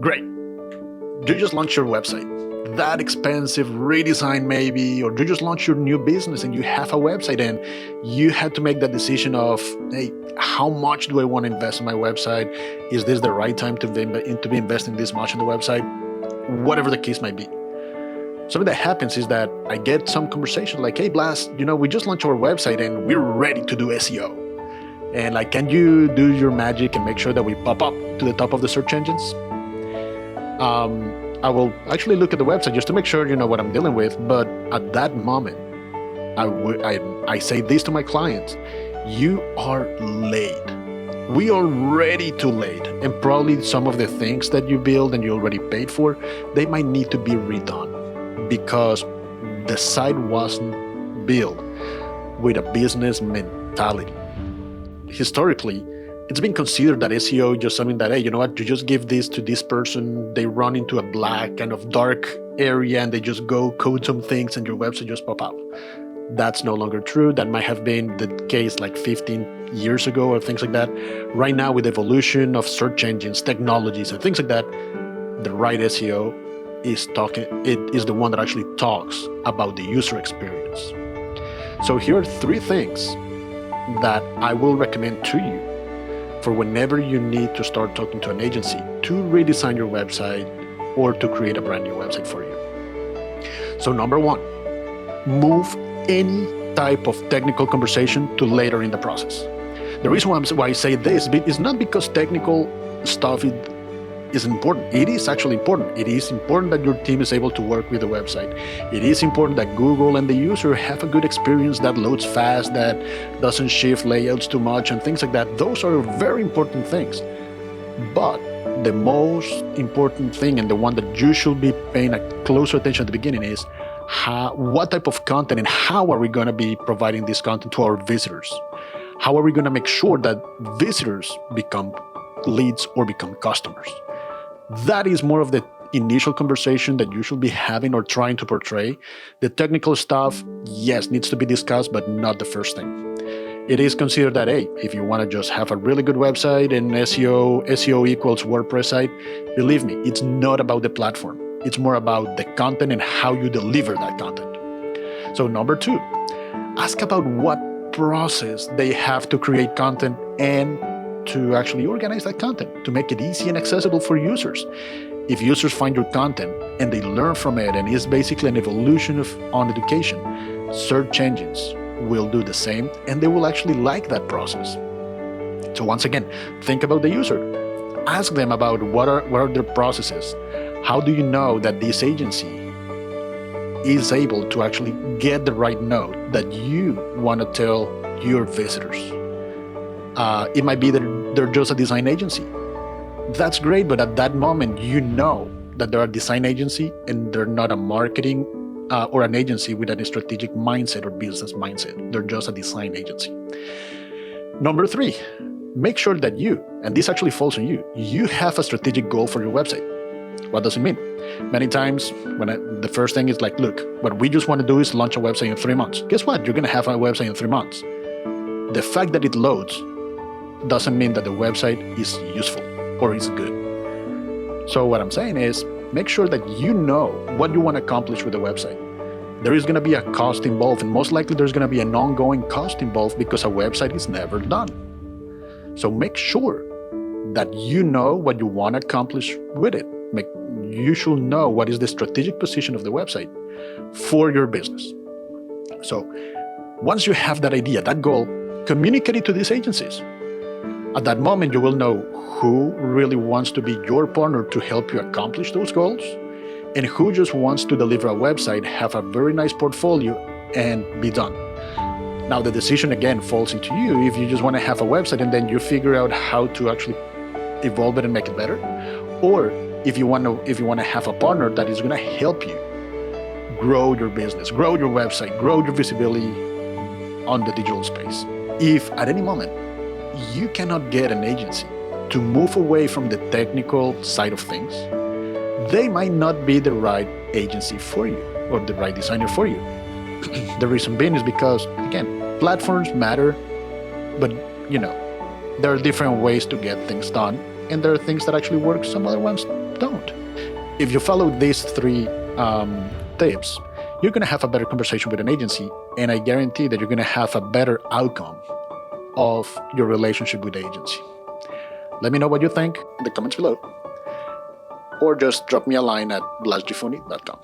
Great. You just launched your website. That expensive redesign maybe, or you just launched your new business and you have a website and you had to make that decision of, hey, how much do I want to invest in my website? Is this the right time to be investing this much in the website? Whatever the case might be. Something that happens is that I get some conversation like, hey, Blas, we just launched our website and we're ready to do SEO. And like, can you do your magic and make sure that we pop up to the top of the search engines? I will actually look at the website just to make sure you know what I'm dealing with. But at that moment, I say this to my clients: you are late. We are already too late, and probably some of the things that you build and you already paid for, they might need to be redone because the site wasn't built with a business mentality. Historically, it's been considered that SEO is just something that, hey, you know what, you just give this to this person, they run into a black kind of dark area and they just go code some things and your website just pop up. That's no longer true. That might have been the case like 15 years ago or things like that. Right now, with the evolution of search engines, technologies, and things like that, the right SEO is the one that actually talks about the user experience. So here are 3 things that I will recommend to you for whenever you need to start talking to an agency to redesign your website or to create a brand new website for you. So number 1, move any type of technical conversation to later in the process. The reason why I say this is not because technical stuff is important. It is actually important. It is important that your team is able to work with the website. It is important that Google and the user have a good experience that loads fast, that doesn't shift layouts too much and things like that. Those are very important things. But the most important thing, and the one that you should be paying a closer attention at the beginning, is what type of content and how are we going to be providing this content to our visitors? How are we going to make sure that visitors become leads or become customers? That is more of the initial conversation that you should be having or trying to portray. The technical stuff, yes, needs to be discussed, but not the first thing. It is considered that, hey, if you want to just have a really good website and SEO equals WordPress site, believe me, it's not about the platform. It's more about the content and how you deliver that content. So number 2, ask about what process they have to create content and to actually organize that content, to make it easy and accessible for users. If users find your content and they learn from it, and it's basically an evolution on education, search engines will do the same, and they will actually like that process. So once again, think about the user. Ask them about what are their processes. How do you know that this agency is able to actually get the right note that you want to tell your visitors? It might be that they're just a design agency. That's great, but at that moment, you know that they're a design agency and they're not a marketing or an agency with a strategic mindset or business mindset. They're just a design agency. Number 3, make sure that you, and this actually falls on you have a strategic goal for your website. What does it mean? Many times, the first thing is like, look, what we just want to do is launch a website in 3 months. Guess what? You're going to have a website in 3 months. The fact that it loads doesn't mean that the website is useful or is good. So what I'm saying is, make sure that you know what you want to accomplish with the website. There is going to be a cost involved, and most likely there's going to be an ongoing cost involved because a website is never done. So make sure that you know what you want to accomplish with it. You should know what is the strategic position of the website for your business. So once you have that idea, that goal, communicate it to these agencies. At that moment, you will know who really wants to be your partner to help you accomplish those goals, and who just wants to deliver a website, have a very nice portfolio, and be done. Now, the decision again falls into you. If you just want to have a website and then you figure out how to actually evolve it and make it better, or if you want to have a partner that is going to help you grow your business, grow your website, grow your visibility on the digital space. If at any moment you cannot get an agency to move away from the technical side of things, they might not be the right agency for you or the right designer for you. The reason being is because, again, platforms matter, but there are different ways to get things done. and there are things that actually work, some other ones don't. If you follow these three tips, you're going to have a better conversation with an agency, and I guarantee that you're going to have a better outcome of your relationship with the agency. Let me know what you think in the comments below, or just drop me a line at blasgifuni.com.